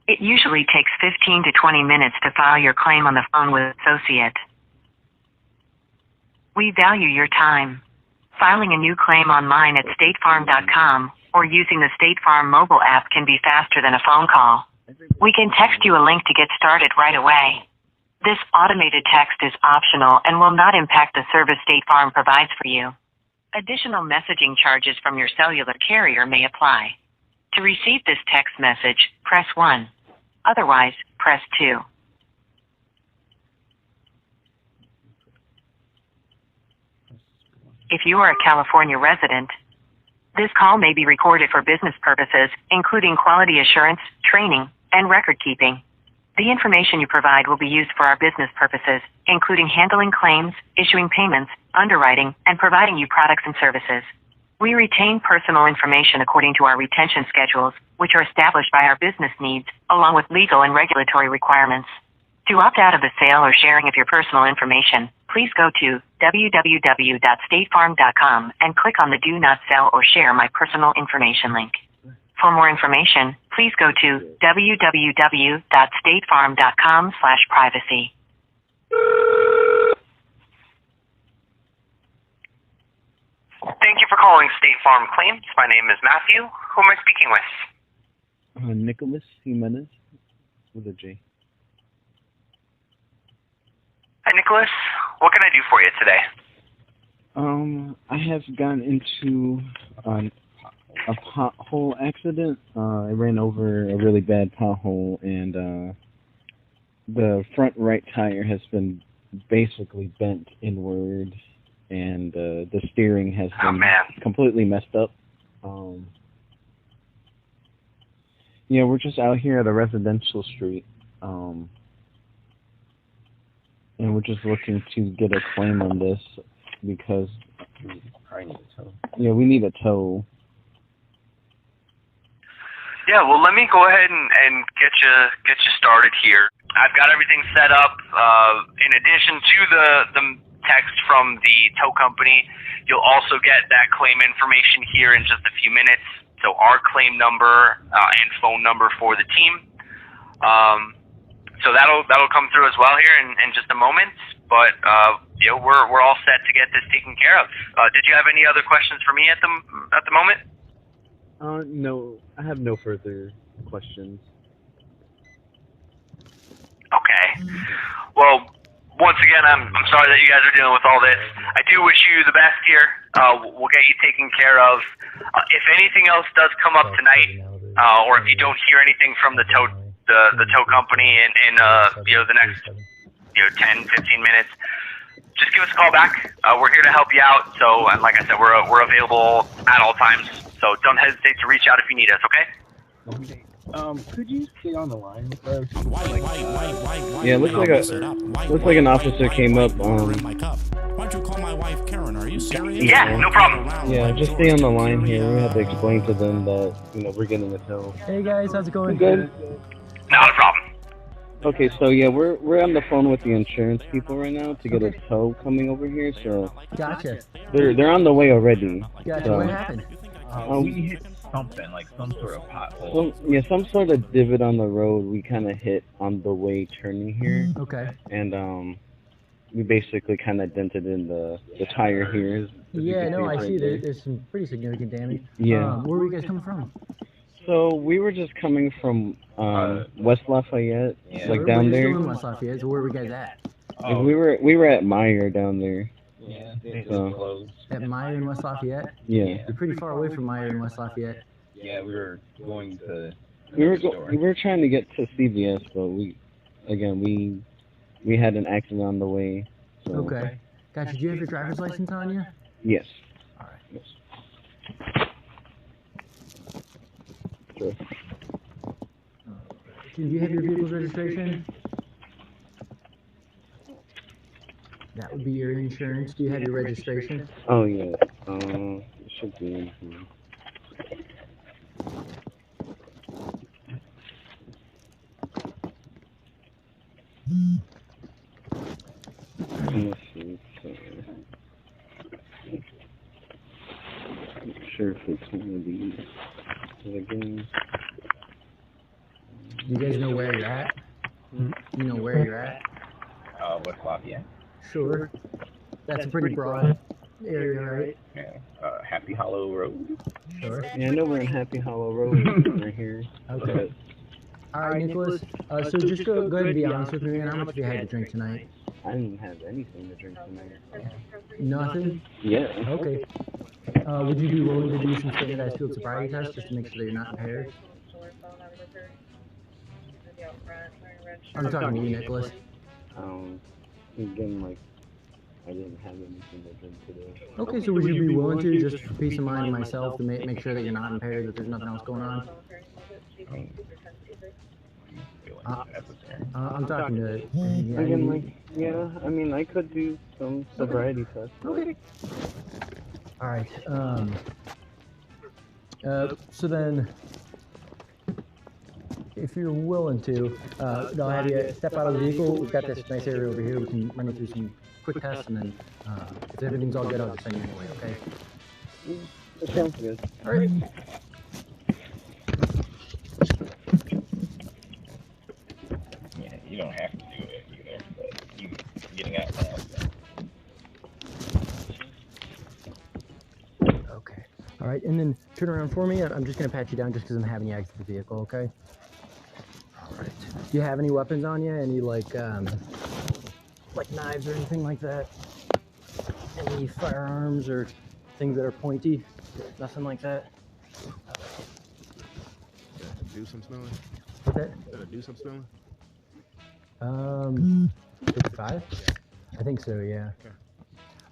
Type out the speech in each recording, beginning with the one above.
It usually takes 15 to 20 minutes to file your claim on the phone with an associate. We value your time. Filing a new claim online at StateFarm.com or using the StateFarm mobile app can be faster than a phone call. We can text you a link to get started right away. This automated text is optional and will not impact the service State Farm provides for you. Additional messaging charges from your cellular carrier may apply. To receive this text message, press 1. Otherwise, press 2. If you are a California resident, this call may be recorded for business purposes, including quality assurance, training, and record keeping. The information you provide will be used for our business purposes, including handling claims, issuing payments, underwriting, and providing you products and services. We retain personal information according to our retention schedules, which are established by our business needs, along with legal and regulatory requirements. To opt out of the sale or sharing of your personal information, please go to www.statefarm.com and click on the Do Not Sell or Share My Personal Information link. For more information, please go to www.statefarm.com/privacy. Thank you for calling State Farm Claims. My name is Matthew. Who am I speaking with? Nicholas Jimenez with a J. Hi, Nicholas. What can I do for you today? I have gotten into a pothole accident. I ran over a really bad pothole, and the front right tire has been basically bent inward, and the steering has been completely messed up. Yeah, we're just out here at a residential street, and we're just looking to get a claim on this because we need a tow. Yeah, well, let me go ahead and get you started here. I've got everything set up. In addition to the text from the tow company, you'll also get that claim information here in just a few minutes. So our claim number and phone number for the team. So that'll come through as well here in just a moment. But we're all set to get this taken care of. Did you have any other questions for me at the moment? No, I have no further questions. Okay. Well, once again, I'm sorry that you guys are dealing with all this. I do wish you the best here. We'll get you taken care of. If anything else does come up tonight, or if you don't hear anything from the tow company in the next 10, 15 minutes, just give us a call back. We're here to help you out. So, like I said, we're available at all times. So don't hesitate to reach out if you need us. Okay? Okay. Could you stay on the line with us? Yeah, looks like an officer came up. Why'd you call my wife Karen? Are you serious? Yeah, no problem. Yeah, just stay on the line here. We have to explain to them that we're getting a tow. Hey guys, how's it going? Good. Not a problem. Okay, so yeah, we're on the phone with the insurance people right now to get a tow coming over here. So Gotcha. they're on the way already. Gotcha. So, What happened? We hit something, like some sort of pothole. Some sort of divot on the road we kind of hit on the way turning here. Okay. And we basically kind of dented in the tire here. Yeah, no, I see. There's some pretty significant damage. Yeah. Where were you guys coming from? So we were just coming from West Lafayette, like down there. Still in West Lafayette. So where were you guys at? Like we were at Meijer down there. Yeah, they just closed. At Meijer in West Lafayette? Yeah. You're pretty far away from Meijer in West Lafayette. Yeah, we were going to. We were trying to get to CVS, but we had an accident on the way. So. Okay. Gotcha. Do you have your driver's license on you? Yes. All right. Yes. Sure. Do you have your vehicle's registration? That would be your insurance. Do you have your registration? Oh yeah. It should be in here. Let's see. Not sure if it's one of these. Again. Do you guys know where you're at? You know where you're at? West Lafayette. Sure. That's a pretty broad area, right? Yeah. Happy Hollow Road. Sure. Yeah, I know we're in Happy Hollow Road right here. Okay. All right, Nicholas. So just go ahead and be honest with me, man. How much have you had to drink tonight? I didn't have anything to drink tonight. Nothing? Yeah. Okay. Would you be willing to do some standardized field sobriety tests just to make sure that you're not impaired? I'm talking to you, Nicholas. Again, like, I didn't have anything to drink today. Okay, so would you be willing to, just for peace of mind and myself, to make sure that you're not impaired, that there's nothing else going on? I'm talking to... Again, like, yeah, I mean, I could do some sobriety tests. Okay. All right. So then, if you're willing to, I'll have you step out of the vehicle. We've got this nice area over here. We can run you through some quick tests, and then if everything's all good, I'll just send you away, okay? That sounds good. All right. Yeah, you don't have to do it either, but you getting out now. So. Okay. All right, and then turn around for me. I'm just gonna pat you down just because I'm having you exit the vehicle, okay? All right. Do you have any weapons on you? Any like knives or anything like that? Any firearms or things that are pointy? Nothing like that? Do some smelling? What's that? Did I do some smelling? 55? I think so, yeah. Okay.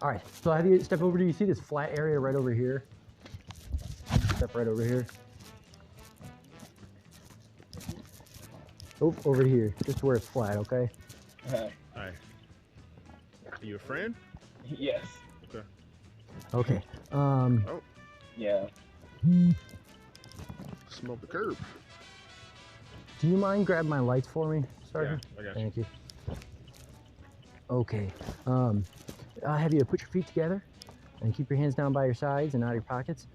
All right, so I'll have you step over. Do you see this flat area right over here? Step right over here. Oh, over here, just where it's flat, okay? Hi. Are you a friend? Yes. Okay. Okay. Oh, Yeah. smoke the curb. Do you mind grabbing my lights for me, Sergeant? Yeah, I got you. Thank you. Okay. I'll have you put your feet together and keep your hands down by your sides and out of your pockets.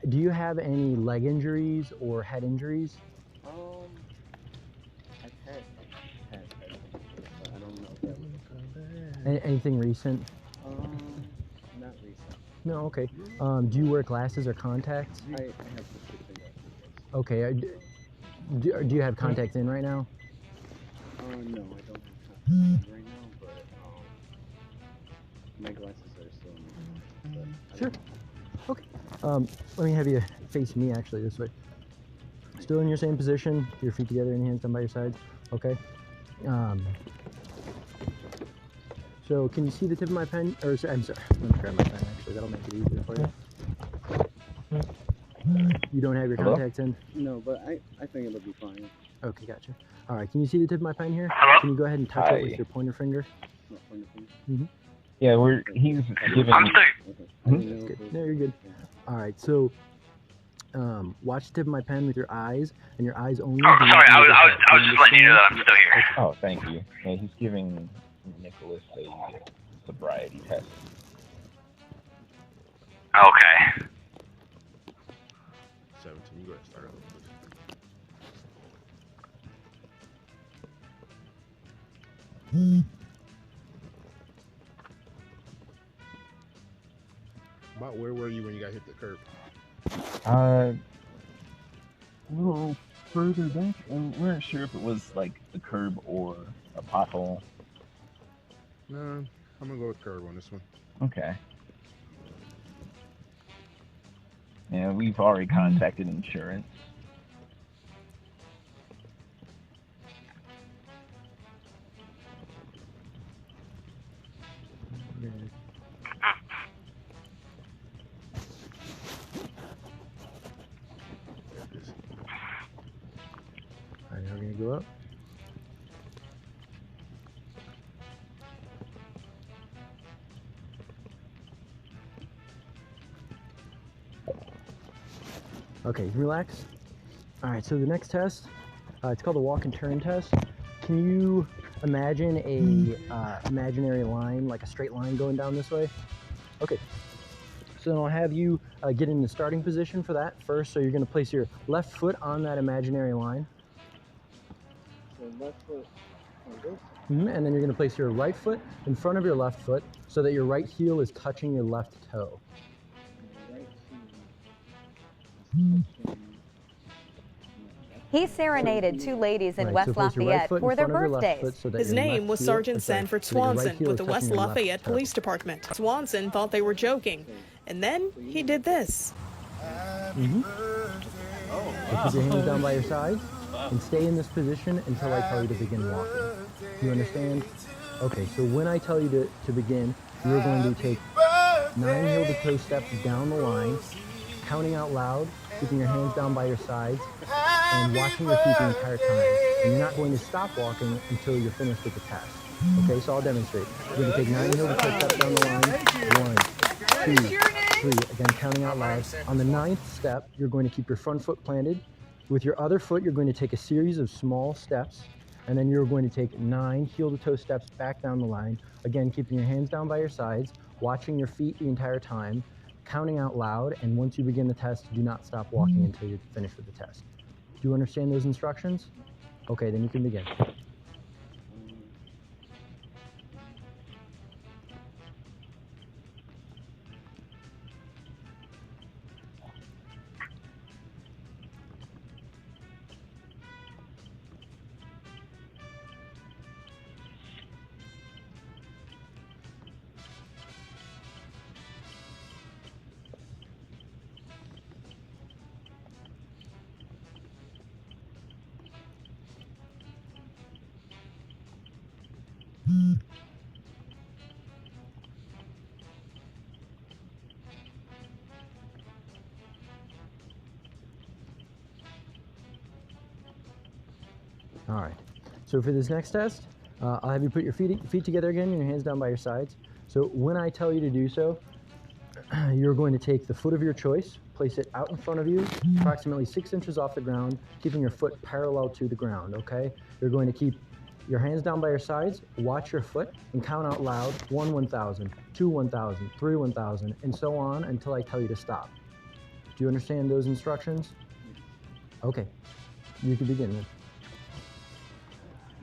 Do you have any leg injuries or head injuries? I've had but I don't know if that was Anything recent? not recent. No, okay. Do you wear glasses or contacts? I have prescription glasses. Okay. Do you have contacts in right now? No, I don't have contacts right now, but my glasses are still in there. Sure. Okay. Let me have you face me actually this way. Still in your same position, your feet together and your hands down by your sides. Okay. So can you see the tip of my pen? Or I'm sorry, let me grab my pen actually. That'll make it easier for you. You don't have your contacts in? No, but I think it'll be fine. Okay, gotcha. All right, can you see the tip of my pen here? Hello? Can you go ahead and touch Hi. it with your pointer finger? Not pointing finger. Yeah, he's giving. I'm still. Okay. Good. No, you're good. All right, so watch the tip of my pen with your eyes, and your eyes only. Oh, do sorry. not I was look at I was just letting you know that I'm still here. Oh, thank you. Yeah, he's giving Nicholas a sobriety test. Okay. 17. You go ahead and start over, please. About where were you when you got hit the curb? A little further back. We weren't sure if it was like the curb or a pothole. No, I'm gonna go with curb on this one. Okay. Yeah, we've already contacted insurance. All right, now we're gonna go up. Okay, relax. All right, so the next test, it's called the walk and turn test. Can you imagine a imaginary line, like a straight line going down this way? Okay, so then I'll have you get in the starting position for that first. So you're gonna place your left foot on that imaginary line. And then you're going to place your right foot in front of your left foot so that your right heel is touching your left toe. He serenaded two ladies in West So place your right Lafayette foot in for their front of your left birthdays. foot so that His your name left was heel- Sergeant or sorry, Sanford so that your right Swanson heel with is the West touching your left Lafayette toe. Police Department. Swanson thought they were joking, and then he did this. So keep your hands down by your sides and stay in this position until I tell you to begin walking. You understand? Okay, so when I tell you to begin, you're going to take 9 heel-to-toe steps down the line, counting out loud, keeping your hands down by your sides, and watching your feet the entire time. And you're not going to stop walking until you're finished with the test. Okay, so I'll demonstrate. You're going to take 9 heel-to-toe steps down the line. 1, 2, 3. Again, counting out loud. On the 9th step, you're going to keep your front foot planted. With your other foot, you're going to take a series of small steps, and then you're going to take 9 heel-to-toe steps back down the line. Again, keeping your hands down by your sides, watching your feet the entire time, counting out loud, and once you begin the test, do not stop walking until you're finished with the test. Do you understand those instructions? Okay, then you can begin. All right, so for this next test, I'll have you put your feet together again and your hands down by your sides. So when I tell you to do so, you're going to take the foot of your choice, place it out in front of you, approximately 6 inches off the ground, keeping your foot parallel to the ground, okay? You're going to keep your hands down by your sides, watch your foot, and count out loud, 1, 1,000, 2, 1,000, 3, 1,000, and so on until I tell you to stop. Do you understand those instructions? Okay, you can begin then.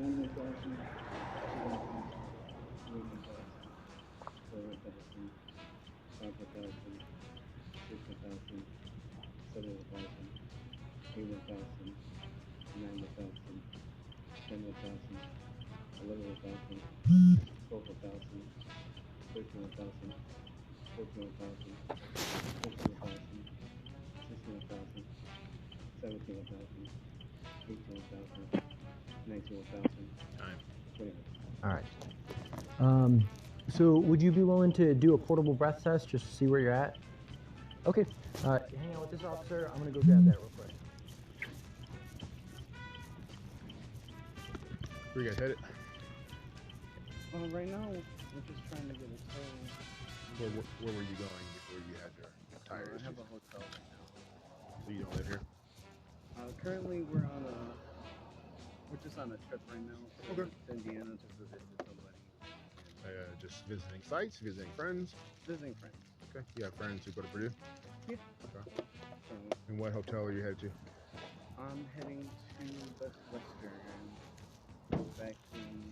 18,000. All right. So would you be willing to do a portable breath test just to see where you're at? Okay. Hang out with this officer. I'm gonna go grab that real quick. Where you guys headed? Right now, we're just trying to get a tow. Where were you going before you had your tire I issues? have a hotel right now. So you don't live here? Currently, we're just on a trip right now to Indiana to visit somebody. Just visiting sites, visiting friends? Visiting friends. Okay. You have friends who go to Purdue? Yeah. Okay. And what hotel are you headed to? I'm heading to Best Western. Back in.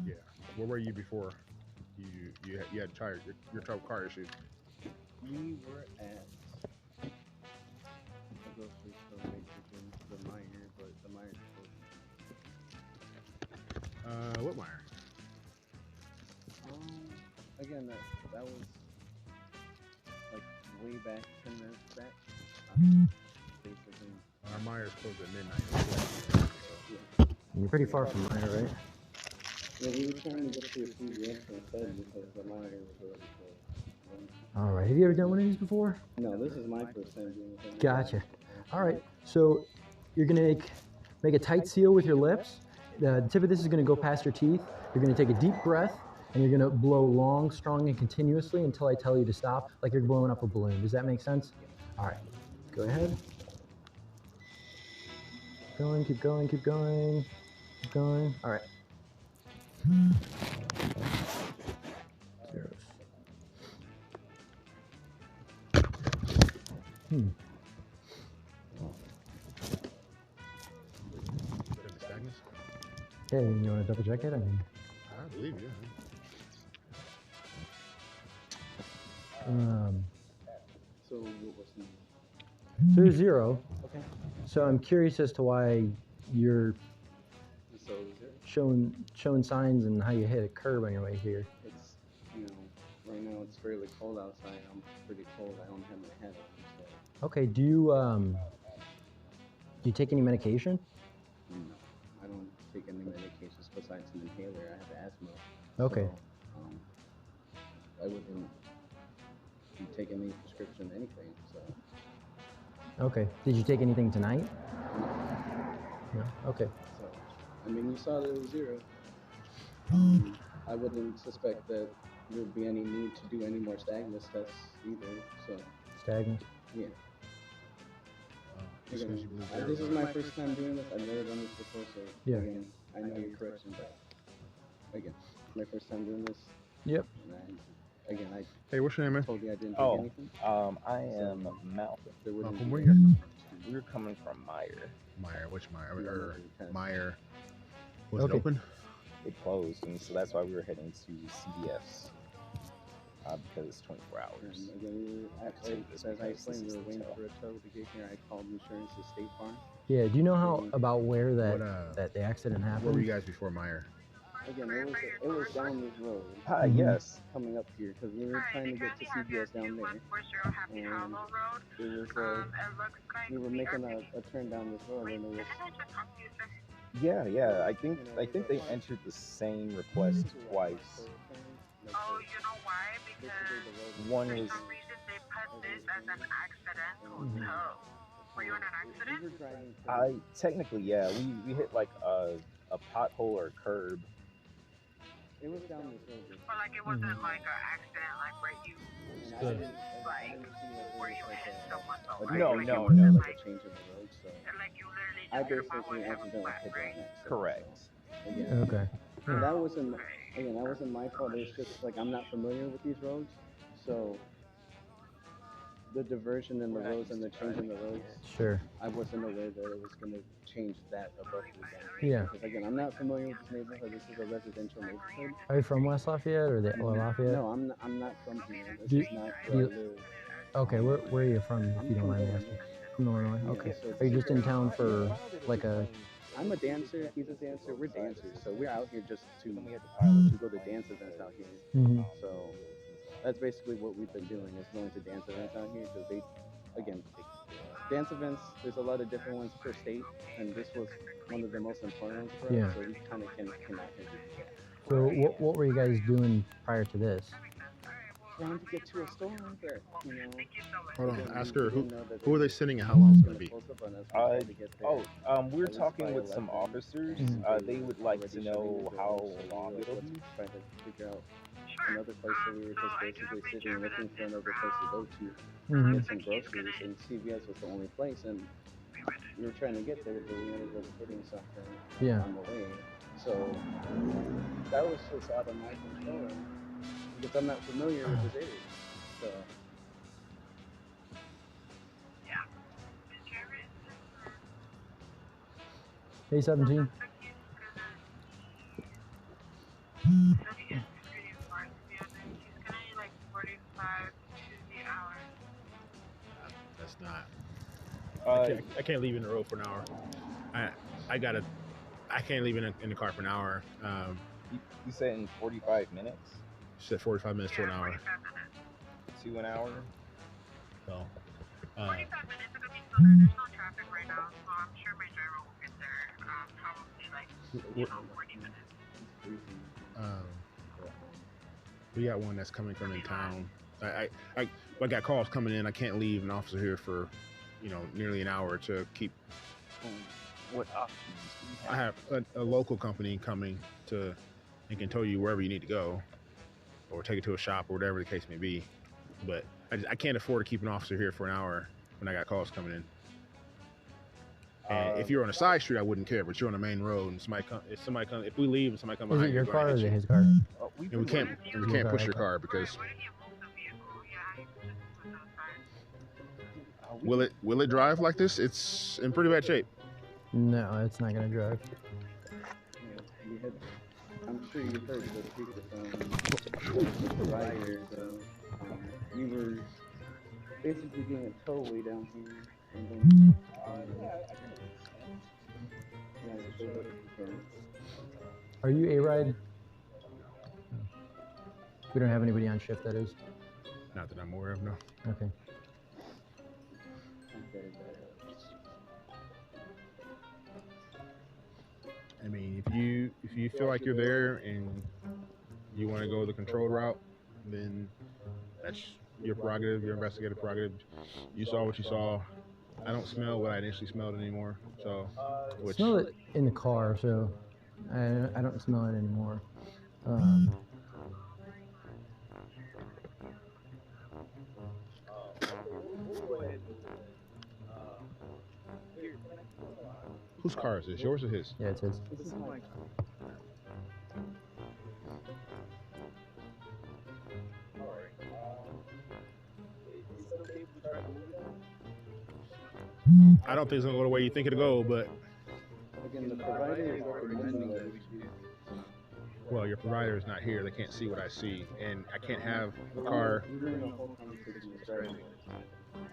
Yeah. Where were you before you had your trouble car issues? We were at a grocery store, basically, the Meijer, but the Meijer closed. What Meijer? Again, that was like way back, 10 minutes back. Basically. Our Meijer's closed at midnight. You're pretty far from Meijer, right? Yeah, we were trying to get to a CVS instead because the Meijer was already closed. All right. Have you ever done one of these before? No, this is my first time doing this. Gotcha. All right. So you're gonna make a tight seal with your lips. The tip of this is gonna go past your teeth. You're gonna take a deep breath and you're gonna blow long, strong, and continuously until I tell you to stop, like you're blowing up a balloon. Does that make sense? All right. Go ahead. Going. Keep going. Keep going. Keep going. All right. Zeros. Yeah, you want to double check it? I mean, I believe you. So what was the... So there's 0. Okay. So I'm curious as to why you're So is it? showing signs and how you hit a curb on your way here. It's, you know, right now it's fairly cold outside. I'm pretty cold. I don't have my hat on, so... Okay, do you take any medication? No, I don't take any medications besides an inhaler. I have asthma. Okay. So, I wouldn't be taking any prescription anything, so... Okay. Did you take anything tonight? No. Okay. So, I mean, you saw that it was 0. I wouldn't suspect that there would be any need to do any more stagnus tests either, so... Stagnant? Yeah. Just Again, 'cause you believe this is my first time doing this. I've never done this before, so Yeah. again, I know your correction, but again, my first time doing this. Yep. And I Hey, what's your name, man? told you I didn't take anything. I am Malcolm. There wouldn't Malcolm, be where any- you We're coming from Meijer. Meijer, which Meijer? Yeah, Or okay. Meijer. Was Okay. it open? It closed, and so that's why we were heading to CVS because it's 24 hours. And again, as I explained, we were waiting for a tow to get here. I called insurance to StateFarm. Yeah. Do you know how about where What, that the accident Where were happened? you guys before Meijer? Again, it was down this road. Yes. Coming up here because we were trying to get to CVS down there. And it was we were making a turn down this road, and it was Yeah. I think they entered the same request twice. Oh, you know why? Because One for was some reason they put this as an accidental tow. Were you in an accident? Technically, yeah. We hit like a pothole or a curb. It was down this road. But like it wasn't like an accident, like where you like where you hit someone. Though, right? No, like, no, it wasn't no. Like, Change of the road, so like you literally I just hit my basically way and accidentally flat, hit right? that. Correct. Again, Okay. and that wasn't my fault. It's just like I'm not familiar with these roads, so the diversion in the roads and the change in the roads, Sure. I wasn't aware that it was going to change that abruptly. Yeah. Because again, I'm not familiar with this neighborhood. This is a residential neighborhood. Are you from West Lafayette or Lafayette? No, I'm not from here. This Do- is not do where you- I live. Okay. Where are you from? If you don't mind me asking. From Illinois. Okay. Are you just in town for like a? I'm a dancer. He's a dancer. We're dancers, so we're out here just to go to dance events out here. Mhm. So that's basically what we've been doing is going to dance events out here because they, again, dance events. There's a lot of different ones per state, and this was one of the most important ones for us. Yeah. So we kind of came out here. So what were you guys doing prior to this? Trying to get to a store, but you know. Hold on, ask her we didn't know that who are they they sitting and how long it's gonna be? close up on us. We tried to get there. We're talking with some officers. They would like to know how long it'll be. Trying to figure out another place that we were just basically sitting looking for another place to go to Mhm. get some groceries, and CVS was the only place, and we were trying to get there, but we ended up hitting something Yeah. on the way. So that was just out of my control because I'm not familiar with this area. So Hey, 17. That's not. Uh, I can't leave in the road for an hour. I can't leave in the car for an hour. You said in 45 minutes Said 45 minutes to an hour. to an hour. So, 45 minutes, it'll be still there. There's no traffic right now, so I'm sure my driver will get there probably like 40 minutes. we got one that's coming from in town. I got calls coming in. I can't leave an officer here for, nearly an hour to keep. What options do you I have a local company coming to and can tow you wherever you need to go, or take it to a shop or whatever the case may be. But I can't afford to keep an officer here for an hour when I got calls coming in. And if you're on a side street, I wouldn't care. But you're on a main road, and if we leave and somebody comes Is behind it your you, car or is it his car? and we can't push your car because will it drive like this? It's in pretty bad shape. No, it's not gonna drive. I'm sure you've heard of the provider. So we were basically doing a towaway down here, and then Are you A-Ride? We don't have anybody on shift, that is? Not that I'm aware of, no. Okay. I mean, if you feel like you're there and you want to go the controlled route, then that's your prerogative, your investigative prerogative. You saw what you saw. I don't smell what I initially smelled anymore. So, I smell it in the car, so I don't smell it anymore. Whose car is this? Yours or his? Yeah, it's his. I don't think it's gonna go the way you think it'll go, but again, the provider is recommending that we do. well, your provider is not here. They can't see what I see, and I can't have a car.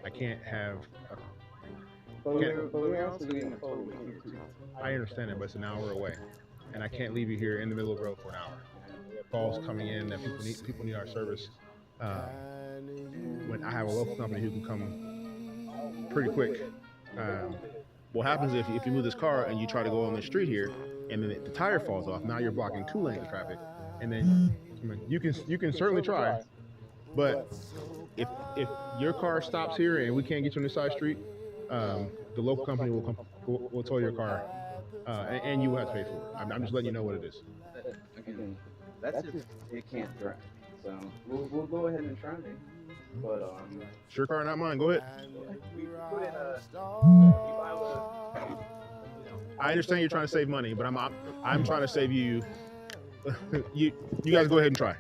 I can't have. We're also getting a photo. I understand it, but it's an hour away, and I can't leave you here in the middle of the road for an hour. Calls coming in that people need our service. When I have a local company who can come pretty quick. What happens if you move this car and you try to go on the street here, and then the tire falls off? Now you're blocking 2 lanes of traffic, and then I mean, you can certainly try, but if your car stops here and we can't get you on the side street, the local company will tow your car, and you will have to pay for it. I'm just letting you know what it is. Again, that's if it can't drive. So we'll go ahead and try it. But it's your car, not mine. Go ahead. I understand you're trying to save money, but I'm trying to save you. you guys go ahead and try.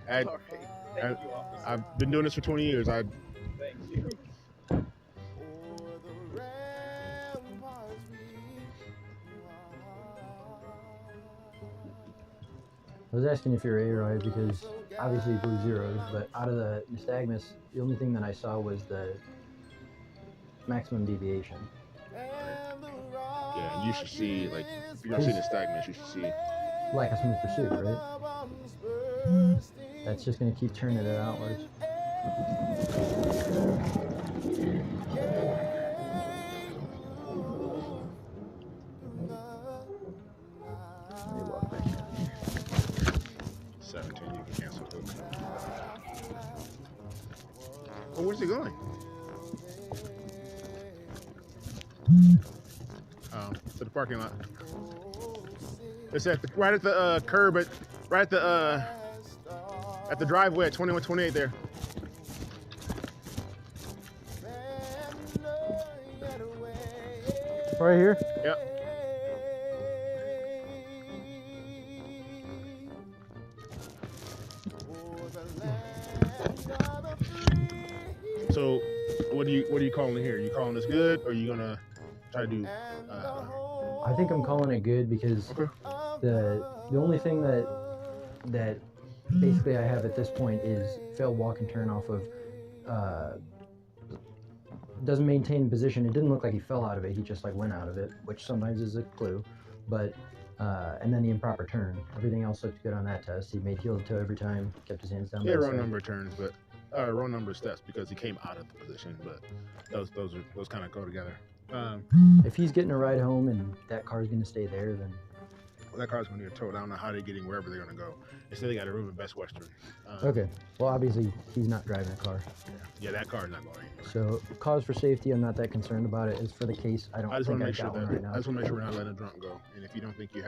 I've been doing this for 20 years. I was asking if you're A-Ride because obviously blue zeros, but out of the nystagmus, the only thing that I saw was the maximum deviation. Yeah, you should see, like, if you're gonna see nystagmus, you should see lack of smooth pursuit, right? That's just gonna keep turning it outwards. Let me walk back down here. 17, you can cancel it. Oh, where's he going? To the parking lot. It's right at the curb, right at the driveway at 2128 there. Right here? Yep. So, what are you calling it here? You calling this good, or are you gonna try to do? I think I'm calling it good because the only thing that basically I have at this point is failed walk and turn off of. Doesn't maintain position. It didn't look like he fell out of it. He just like went out of it, which sometimes is a clue. But and then the improper turn. Everything else looked good on that test. He made heel to toe every time. Kept his hands down. Yeah, wrong number of turns, but wrong number of steps because he came out of the position. But those kind of go together. If he's getting a ride home and that car's going to stay there, then that car's going to get towed. I don't know how they're getting wherever they're going to go. They say they got a room in Best Western. Okay. Well, obviously he's not driving a car. Yeah, that car's not going anywhere. So cause for safety, I'm not that concerned about it. As for the case, I just want to make sure right now. I just want to make sure we're not letting a drunk go. And if you don't think he's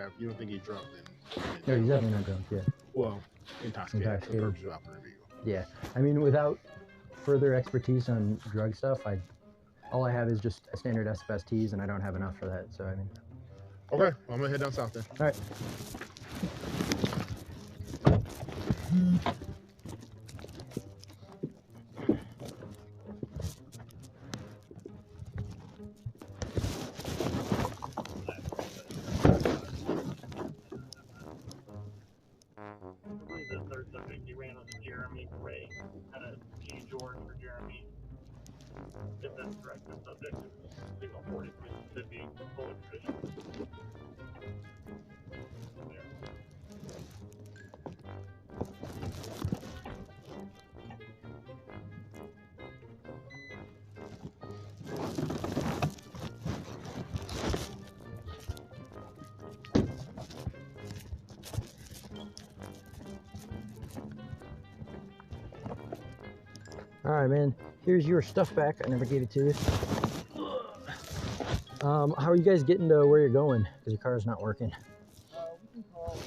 drunk, then no, he's definitely not drunk. Yeah. Well, intoxicated for the purpose of operating vehicle. Yeah. I mean, without further expertise on drug stuff, all I have is just a standard SFSTs, and I don't have enough for that. So I mean. Okay, well, I'm gonna head down south then. All right. I believe the third subject he ran was Jeremy Ray. Had a G George for Jeremy. If that's correct, the subject is signal 43 Mississippi, fully provisioned. All right, man. Here's your stuff back. I never gave it to you. How are you guys getting to where you're going? Because your car's not working. We can call.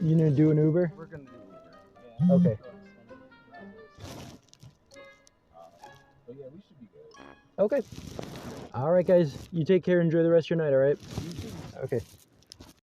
You gonna do an Uber? We're gonna do Uber. Yeah. Okay. But yeah, we should be good. Okay. All right, guys. You take care. Enjoy the rest of your night. All right. Okay.